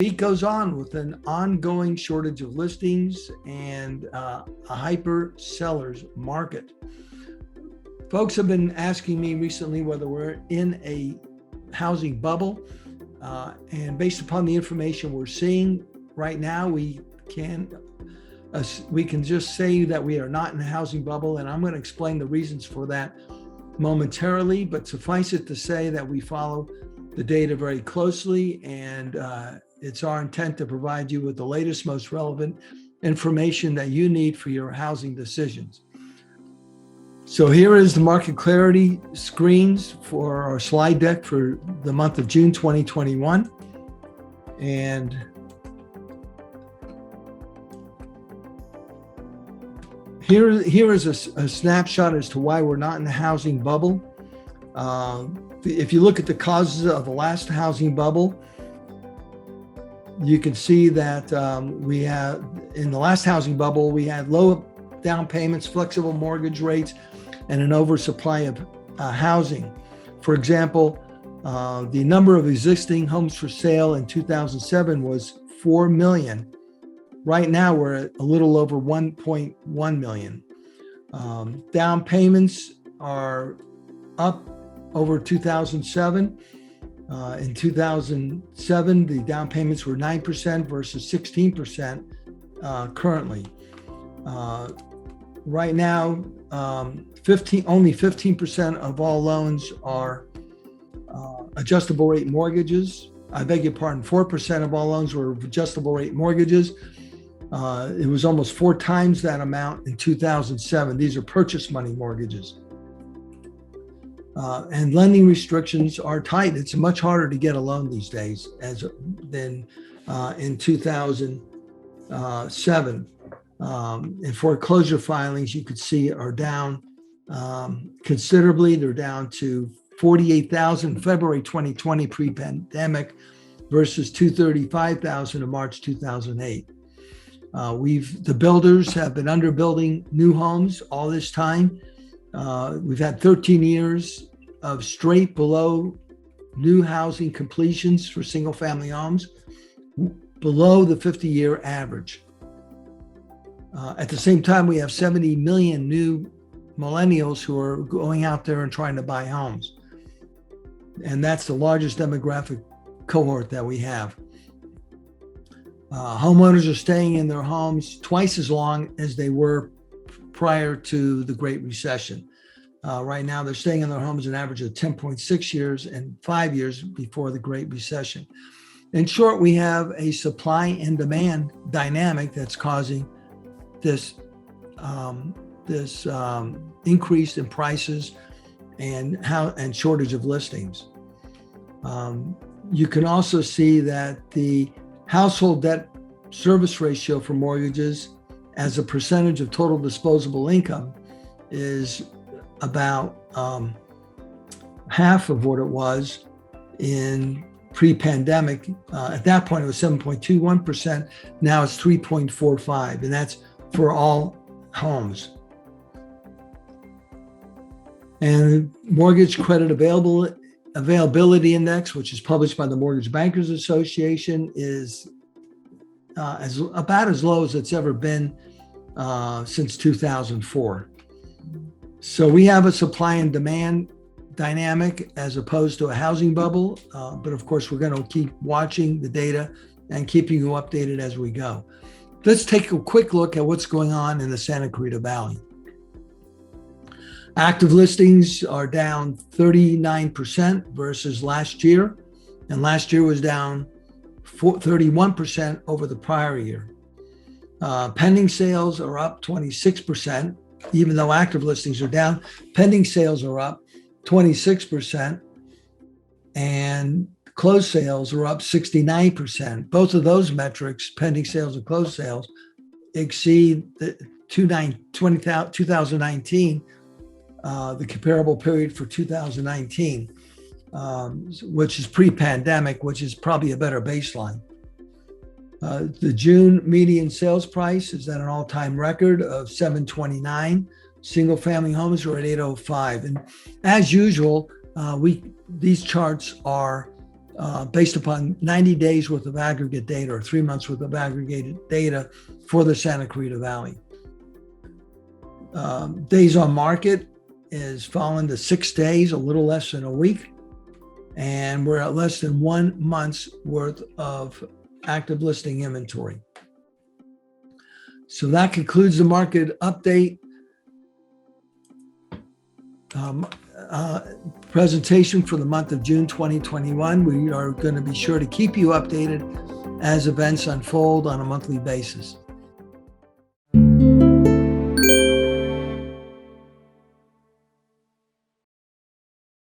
Week goes on with an ongoing shortage of listings and a hyper sellers market. Folks have been asking me recently whether we're in a housing bubble, and based upon the information we're seeing right now, we can just say that we are not in a housing bubble, and I'm going to explain the reasons for that momentarily. But suffice it to say that we follow the data very closely, and it's our intent to provide you with the latest, most relevant information that you need for your housing decisions. So here is the market clarity screens for our slide deck for the month of June 2021. And here is a snapshot as to why we're not in the housing bubble. If you look at the causes of the last housing bubble, you can see that we have, in the last housing bubble, we had low down payments, flexible mortgage rates, and an oversupply of housing. For example, the number of existing homes for sale in 2007 was 4 million. Right now, we're at a little over 1.1 million. Down payments are up over 2007. In 2007, the down payments were 9% versus 16% currently. Right now, only 15% of all loans are adjustable rate mortgages. I beg your pardon, 4% of all loans were adjustable rate mortgages. It was almost 4 times that amount in 2007. These are purchase money mortgages. And lending restrictions are tight. It's much harder to get a loan these days than in 2007. And foreclosure filings, you could see, are down considerably. They're down to 48,000 in February 2020 pre-pandemic versus 235,000 in March 2008. The builders have been underbuilding new homes all this time. We've had 13 years of straight below new housing completions for single family homes, below the 50-year average. At the same time, we have 70 million new millennials who are going out there and trying to buy homes. And that's the largest demographic cohort that we have. Homeowners are staying in their homes twice as long as they were prior to the Great Recession. Right now, they're staying in their homes an average of 10.6 years and 5 years before the Great Recession. In short, we have a supply and demand dynamic that's causing this increase in prices and shortage of listings. You can also see that the household debt service ratio for mortgages as a percentage of total disposable income is about half of what it was in pre-pandemic. At that point, it was 7.21%. Now it's 3.45%, and that's for all homes. And mortgage credit availability index, which is published by the Mortgage Bankers Association, is about as low as it's ever been since 2004. So we have a supply and demand dynamic as opposed to a housing bubble. But of course, we're going to keep watching the data and keeping you updated as we go. Let's take a quick look at what's going on in the Santa Clarita Valley. Active listings are down 39% versus last year. And last year was down 31% over the prior year. Pending sales are up 26%. Even though active listings are down, pending sales are up 26%, and closed sales are up 69%. Both of those metrics, pending sales and closed sales, exceed the 2019, the comparable period for 2019, which is pre-pandemic, which is probably a better baseline. The June median sales price is at an all-time record of $729. Single family homes are at $805. And as usual, these charts are based upon 90 days worth of aggregate data or 3 months worth of aggregated data for the Santa Clarita Valley. Days on market is fallen to 6 days, a little less than a week. And we're at less than 1 month's worth of active listing inventory. So that concludes the market update presentation for the month of June 2021. We are going to be sure to keep you updated as events unfold on a monthly basis.